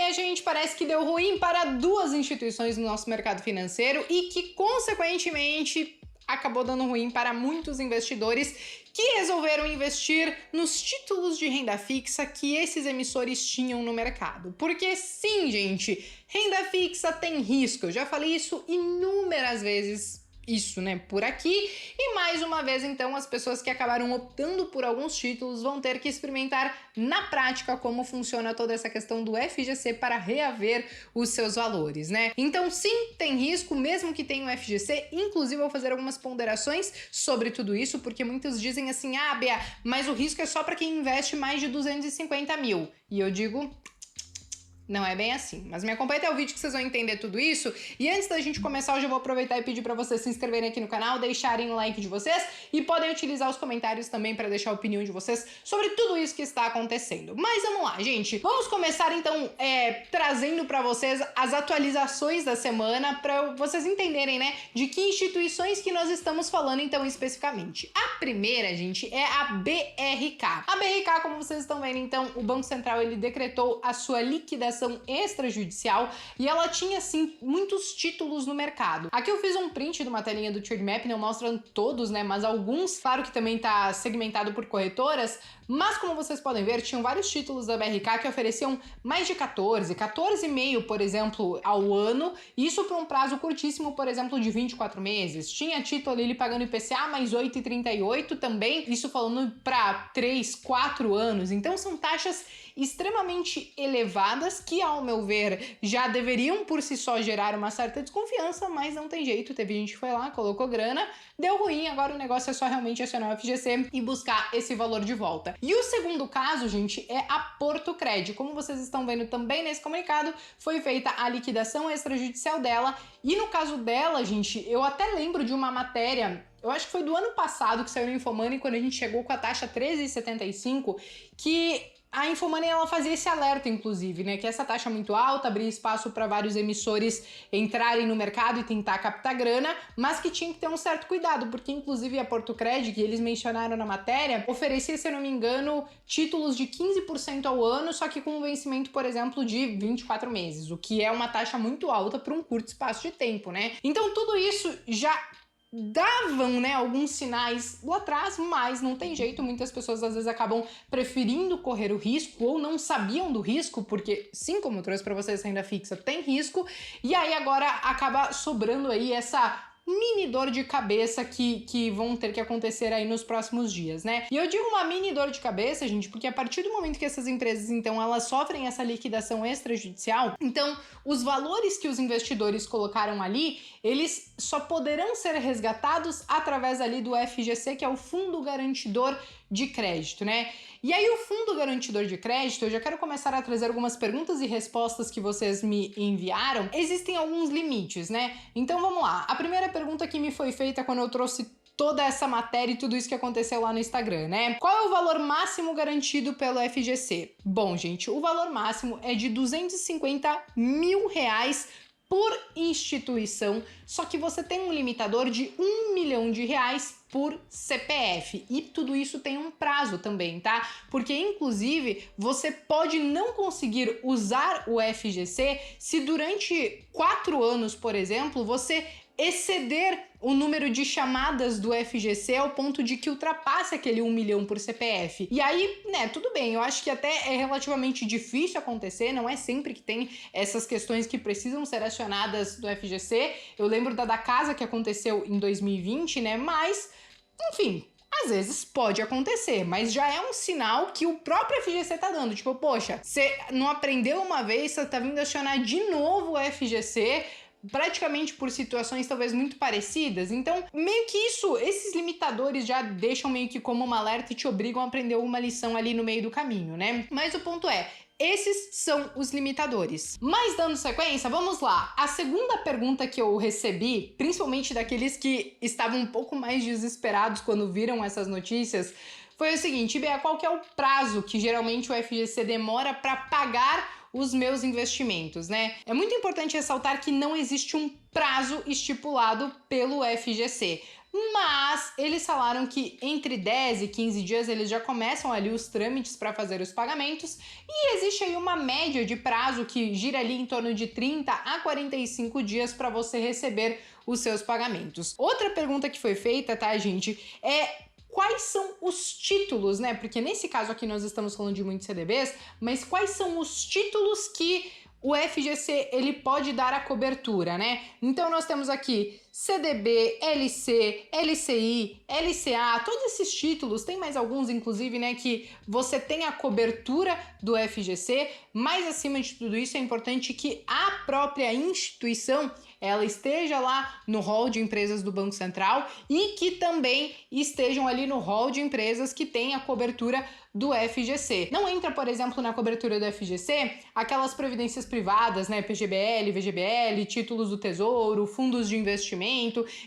minha gente, parece que deu ruim para duas instituições no nosso mercado financeiro e que, consequentemente, acabou dando ruim para muitos investidores que resolveram investir nos títulos de renda fixa que esses emissores tinham no mercado. Porque sim, gente, renda fixa tem risco. Eu já falei isso inúmeras vezes. Isso, né, por aqui. E mais uma vez, então, as pessoas que acabaram optando por alguns títulos vão ter que experimentar na prática como funciona toda essa questão do FGC para reaver os seus valores, né? Então, sim, tem risco, mesmo que tenha o FGC. Inclusive, eu vou fazer algumas ponderações sobre tudo isso, porque muitos dizem assim, ah, Bea, mas o risco é só para quem investe mais de 250 mil. E eu digo... não é bem assim, mas me acompanha até o vídeo que vocês vão entender tudo isso. E antes da gente começar, eu já vou aproveitar e pedir para vocês se inscreverem aqui no canal, deixarem o like de vocês e podem utilizar os comentários também para deixar a opinião de vocês sobre tudo isso que está acontecendo. Mas vamos lá, gente. Vamos começar então trazendo para vocês as atualizações da semana para vocês entenderem, né, de que instituições que nós estamos falando então especificamente. A primeira, gente, é a BRK. A BRK, como vocês estão vendo, então, o Banco Central ele decretou a sua liquidação extrajudicial e ela tinha, assim, muitos títulos no mercado. Aqui eu fiz um print de uma telinha do Trademap, não mostrando todos, né, mas alguns, claro que também tá segmentado por corretoras, mas como vocês podem ver, tinham vários títulos da BRK que ofereciam mais de 14,5, por exemplo, ao ano, isso por um prazo curtíssimo, por exemplo, de 24 meses. Tinha título ali pagando IPCA mais 8,38 também, isso falando para 3, 4 anos. Então são taxas extremamente elevadas que, ao meu ver, já deveriam por si só gerar uma certa desconfiança, mas não tem jeito, teve gente que foi lá, colocou grana, deu ruim, agora o negócio é só realmente acionar o FGC e buscar esse valor de volta. E o segundo caso, gente, é a Portocred. Como vocês estão vendo também nesse comunicado, foi feita a liquidação extrajudicial dela, e no caso dela, gente, eu até lembro de uma matéria, eu acho que foi do ano passado que saiu no Infomoney, quando a gente chegou com a taxa 13,75, que a Infomoney ela fazia esse alerta, inclusive, né, que essa taxa é muito alta, abria espaço para vários emissores entrarem no mercado e tentar captar grana, mas que tinha que ter um certo cuidado, porque inclusive a Portocred, que eles mencionaram na matéria, oferecia, se eu não me engano, títulos de 15% ao ano, só que com um vencimento, por exemplo, de 24 meses, o que é uma taxa muito alta para um curto espaço de tempo, né? Então tudo isso já davam, né, alguns sinais lá atrás, mas não tem jeito, muitas pessoas às vezes acabam preferindo correr o risco ou não sabiam do risco, porque sim, como eu trouxe para vocês, renda fixa tem risco, e aí agora acaba sobrando aí essa mini dor de cabeça que vão ter que acontecer aí nos próximos dias, né? E eu digo uma mini dor de cabeça, gente, porque a partir do momento que essas empresas, então, elas sofrem essa liquidação extrajudicial, então, os valores que os investidores colocaram ali, eles só poderão ser resgatados através ali do FGC, que é o Fundo Garantidor de Crédito, né? E aí o Fundo Garantidor de Crédito, eu já quero começar a trazer algumas perguntas e respostas que vocês me enviaram. Existem alguns limites, né? Então vamos lá. A primeira pergunta que me foi feita quando eu trouxe toda essa matéria e tudo isso que aconteceu lá no Instagram, né? Qual é o valor máximo garantido pelo FGC? Bom, gente, o valor máximo é de R$250 mil por instituição, só que você tem um limitador de R$1 milhão por CPF, e tudo isso tem um prazo também, tá? Porque inclusive você pode não conseguir usar o FGC se durante 4 anos, por exemplo, você exceder o número de chamadas do FGC ao ponto de que ultrapasse aquele 1 milhão por CPF. E aí, né, tudo bem, eu acho que até é relativamente difícil acontecer, não é sempre que tem essas questões que precisam ser acionadas do FGC. Eu lembro da casa que aconteceu em 2020, né, mas, enfim, às vezes pode acontecer, mas já é um sinal que o próprio FGC tá dando. Tipo, poxa, você não aprendeu uma vez, você tá vindo acionar de novo o FGC, praticamente por situações talvez muito parecidas. Então, meio que esses limitadores já deixam meio que como um alerta e te obrigam a aprender uma lição ali no meio do caminho, né? Mas o ponto é, esses são os limitadores. Mas dando sequência, vamos lá. A segunda pergunta que eu recebi, principalmente daqueles que estavam um pouco mais desesperados quando viram essas notícias, foi o seguinte: Bea, qual que é o prazo que geralmente o FGC demora para pagar os meus investimentos, né? É muito importante ressaltar que não existe um prazo estipulado pelo FGC. mas eles falaram que entre 10 e 15 dias eles já começam ali os trâmites para fazer os pagamentos e existe aí uma média de prazo que gira ali em torno de 30 a 45 dias para você receber os seus pagamentos. Outra pergunta que foi feita, tá, gente, é quais são os títulos, né? Porque nesse caso aqui nós estamos falando de muitos CDBs, mas quais são os títulos que o FGC ele pode dar a cobertura, né? Então nós temos aqui CDB, LC, LCI, LCA, todos esses títulos, tem mais alguns inclusive, né, que você tem a cobertura do FGC, mas acima de tudo isso é importante que a própria instituição ela esteja lá no hall de empresas do Banco Central e que também estejam ali no hall de empresas que têm a cobertura do FGC. Não entra, por exemplo, na cobertura do FGC aquelas previdências privadas, né, PGBL, VGBL, títulos do Tesouro, fundos de investimento.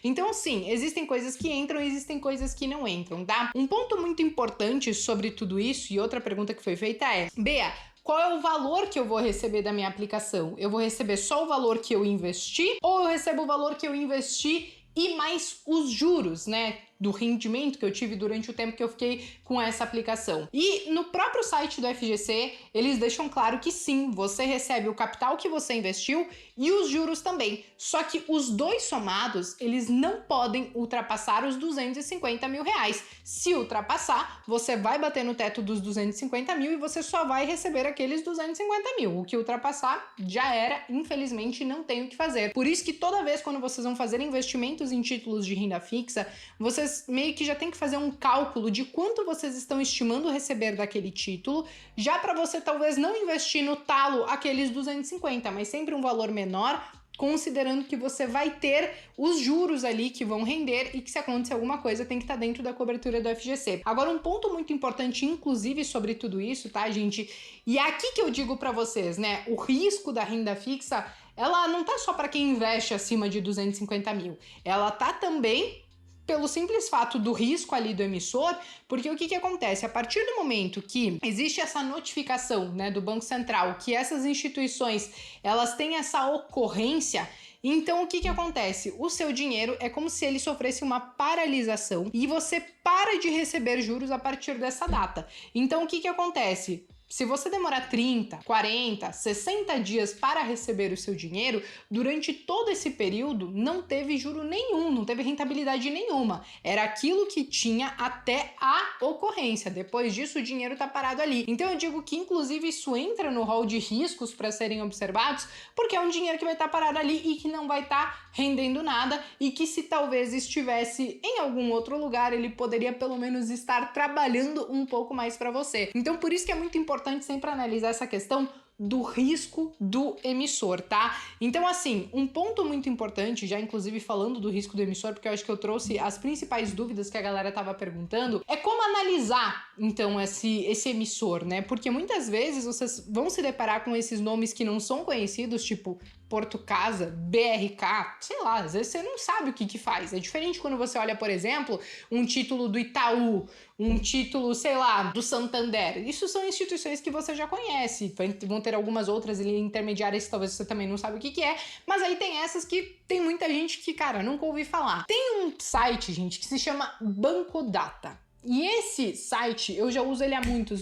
Então, sim, existem coisas que entram e existem coisas que não entram, tá? Um ponto muito importante sobre tudo isso e outra pergunta que foi feita é: Bea, qual é o valor que eu vou receber da minha aplicação? Eu vou receber só o valor que eu investi ou eu recebo o valor que eu investi e mais os juros, né, do rendimento que eu tive durante o tempo que eu fiquei com essa aplicação? E no próprio site do FGC, eles deixam claro que sim, você recebe o capital que você investiu e os juros também. Só que os dois somados, eles não podem ultrapassar os 250 mil reais. Se ultrapassar, você vai bater no teto dos 250 mil e você só vai receber aqueles 250 mil. O que ultrapassar já era, infelizmente, não tem o que fazer. Por isso que toda vez quando vocês vão fazer investimentos em títulos de renda fixa, vocês meio que já tem que fazer um cálculo de quanto vocês estão estimando receber daquele título, já para você talvez não investir no talo aqueles 250, mas sempre um valor menor, considerando que você vai ter os juros ali que vão render e que se acontecer alguma coisa tem que estar dentro da cobertura do FGC. Agora, um ponto muito importante, inclusive, sobre tudo isso, tá, gente? E é aqui que eu digo para vocês, né? O risco da renda fixa, ela não tá só para quem investe acima de 250 mil. Ela tá também pelo simples fato do risco ali do emissor, porque o que acontece? A partir do momento que existe essa notificação, né, do Banco Central, que essas instituições, elas têm essa ocorrência, então o que acontece? O seu dinheiro é como se ele sofresse uma paralisação e você para de receber juros a partir dessa data. Então o que acontece? Se você demorar 30, 40, 60 dias para receber o seu dinheiro, durante todo esse período não teve juro nenhum, não teve rentabilidade nenhuma. Era aquilo que tinha até a ocorrência. Depois disso, o dinheiro está parado ali. Então eu digo que, inclusive, isso entra no rol de riscos para serem observados, porque é um dinheiro que vai estar parado ali e que não vai estar rendendo nada e que, se talvez estivesse em algum outro lugar, ele poderia pelo menos estar trabalhando um pouco mais para você. Então, por isso que é muito importante sempre analisar essa questão do risco do emissor, tá? Então, assim, um ponto muito importante, já inclusive falando do risco do emissor, porque eu acho que eu trouxe as principais dúvidas que a galera tava perguntando, é como analisar, então, esse emissor, né? Porque muitas vezes vocês vão se deparar com esses nomes que não são conhecidos, tipo Porto Casa, BRK, sei lá, às vezes você não sabe o que faz. É diferente quando você olha, por exemplo, um título do Itaú, um título, sei lá, do Santander. Isso são instituições que você já conhece. Vão ter algumas outras intermediárias que talvez você também não sabe o que é, mas aí tem essas que tem muita gente que, cara, nunca ouvi falar. Tem um site, gente, que se chama Banco Data. E esse site eu já uso ele há muitos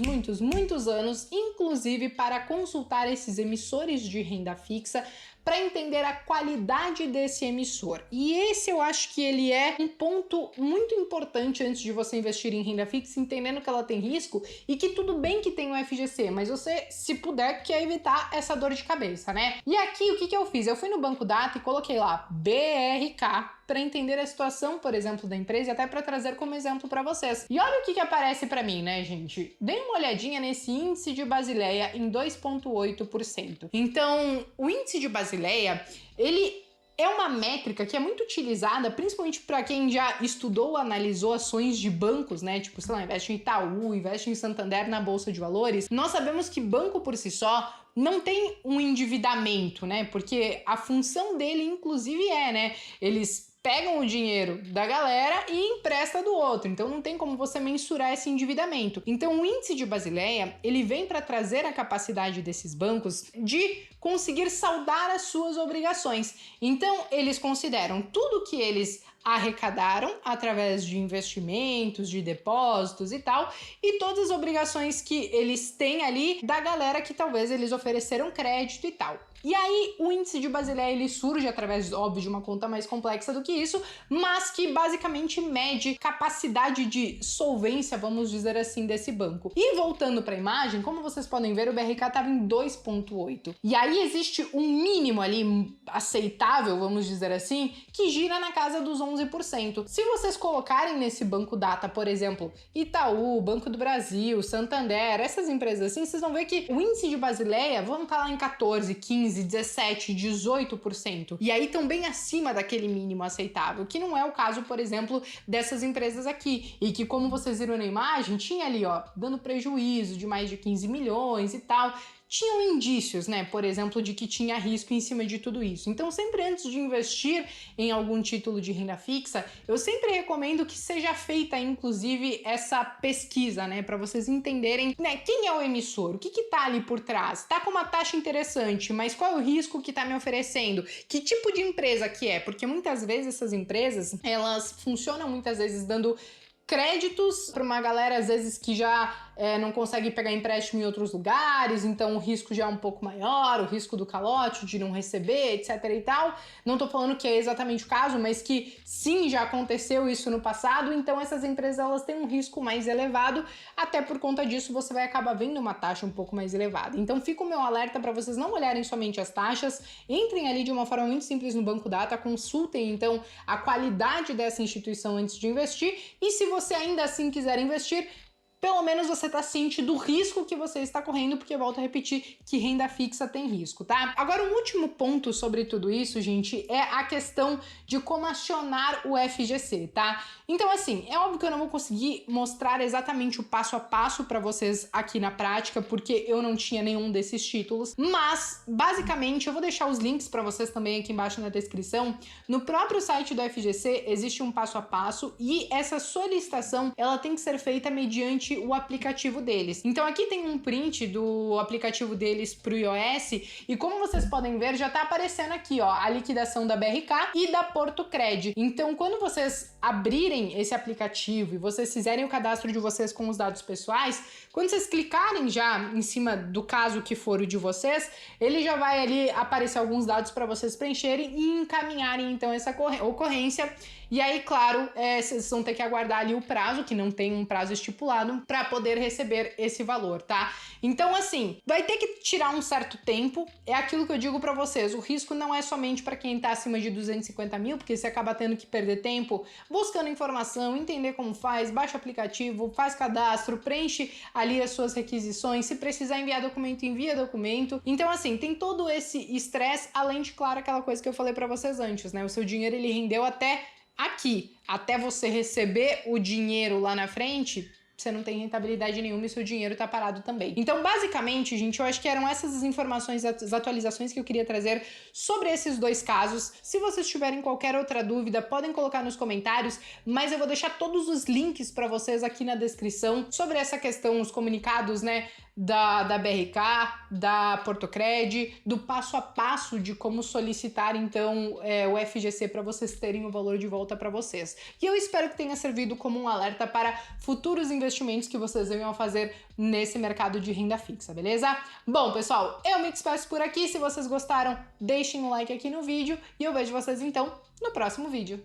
anos, inclusive para consultar esses emissores de renda fixa, para entender a qualidade desse emissor. E esse eu acho que ele é um ponto muito importante antes de você investir em renda fixa, entendendo que ela tem risco e que tudo bem que tem o FGC, mas você, se puder, quer evitar essa dor de cabeça, né? E aqui, o que eu fiz? Eu fui no Banco Data e coloquei lá BRK para entender a situação, por exemplo, da empresa e até para trazer como exemplo para vocês. E olha o que aparece para mim, né, gente? Dê uma olhadinha nesse índice de Basileia em 2,8%. Então, o índice de Basileia, ele é uma métrica que é muito utilizada, principalmente para quem já estudou, analisou ações de bancos, né? Tipo, sei lá, investe em Itaú, investe em Santander na Bolsa de Valores. Nós sabemos que banco por si só não tem um endividamento, né? Porque a função dele, inclusive, né? Eles pegam o dinheiro da galera e empresta do outro, então não tem como você mensurar esse endividamento. Então o índice de Basileia, ele vem para trazer a capacidade desses bancos de conseguir saldar as suas obrigações. Então eles consideram tudo que eles arrecadaram através de investimentos, de depósitos e tal, e todas as obrigações que eles têm ali da galera que talvez eles ofereceram crédito e tal. E aí o índice de Basileia ele surge através, óbvio, de uma conta mais complexa do que isso, mas que basicamente mede capacidade de solvência, vamos dizer assim, desse banco. E voltando para a imagem, como vocês podem ver, o BRK estava em 2,8. E aí existe um mínimo ali aceitável, vamos dizer assim, que gira na casa dos 11%. Se vocês colocarem nesse banco data, por exemplo, Itaú, Banco do Brasil, Santander, essas empresas assim, vocês vão ver que o índice de Basileia vão estar lá em 14, 15, 17, 18%. E aí estão bem acima daquele mínimo aceitável, que não é o caso, por exemplo, dessas empresas aqui. E que, como vocês viram na imagem, tinha ali, ó, dando prejuízo de mais de 15 milhões e tal. Tinham indícios, né, por exemplo, de que tinha risco em cima de tudo isso. Então, sempre antes de investir em algum título de renda fixa, eu sempre recomendo que seja feita, inclusive, essa pesquisa, né, para vocês entenderem, né, quem é o emissor, o que que tá ali por trás. Tá com uma taxa interessante, mas qual é o risco que tá me oferecendo? Que tipo de empresa que é? Porque muitas vezes essas empresas, elas funcionam muitas vezes dando créditos para uma galera, às vezes, que já não consegue pegar empréstimo em outros lugares, então o risco já é um pouco maior, o risco do calote, de não receber, etc e tal. Não tô falando que é exatamente o caso, mas que sim, já aconteceu isso no passado, então essas empresas elas têm um risco mais elevado, até por conta disso você vai acabar vendo uma taxa um pouco mais elevada. Então fica o meu alerta para vocês não olharem somente as taxas, entrem ali de uma forma muito simples no Banco Data, consultem então a qualidade dessa instituição antes de investir, e se você ainda assim quiser investir, pelo menos você está ciente do risco que você está correndo, porque volto a repetir que renda fixa tem risco, tá? Agora, um último ponto sobre tudo isso, gente, é a questão de como acionar o FGC, tá? Então, assim, é óbvio que eu não vou conseguir mostrar exatamente o passo a passo para vocês aqui na prática, porque eu não tinha nenhum desses títulos, mas, basicamente, eu vou deixar os links para vocês também aqui embaixo na descrição. No próprio site do FGC existe um passo a passo e essa solicitação, ela tem que ser feita mediante o aplicativo deles. Então aqui tem um print do aplicativo deles pro iOS e como vocês podem ver, já tá aparecendo aqui, ó, a liquidação da BRK e da Portocred. Então quando vocês abrirem esse aplicativo e vocês fizerem o cadastro de vocês com os dados pessoais, quando vocês clicarem já em cima do caso que for o de vocês, ele já vai ali aparecer alguns dados para vocês preencherem e encaminharem então essa ocorrência. E aí, claro, vocês vão ter que aguardar ali o prazo, que não tem um prazo estipulado, para poder receber esse valor, tá? Então, assim, vai ter que tirar um certo tempo. É aquilo que eu digo para vocês, o risco não é somente para quem tá acima de 250 mil, porque você acaba tendo que perder tempo buscando informação, entender como faz, baixa o aplicativo, faz cadastro, preenche ali as suas requisições, se precisar enviar documento, envia documento. Então, assim, tem todo esse estresse, além de, claro, aquela coisa que eu falei para vocês antes, né? O seu dinheiro, ele rendeu até aqui, até você receber o dinheiro lá na frente, você não tem rentabilidade nenhuma e seu dinheiro tá parado também. Então, basicamente, gente, eu acho que eram essas as informações, as atualizações que eu queria trazer sobre esses dois casos. Se vocês tiverem qualquer outra dúvida, podem colocar nos comentários, mas eu vou deixar todos os links para vocês aqui na descrição sobre essa questão, os comunicados, né, da BRK, da Portocred, do passo a passo de como solicitar, então, o FGC para vocês terem o valor de volta para vocês. E eu espero que tenha servido como um alerta para futuros investimentos que vocês venham a fazer nesse mercado de renda fixa, beleza? Bom, pessoal, eu me despeço por aqui. Se vocês gostaram, deixem um like aqui no vídeo e eu vejo vocês, então, no próximo vídeo.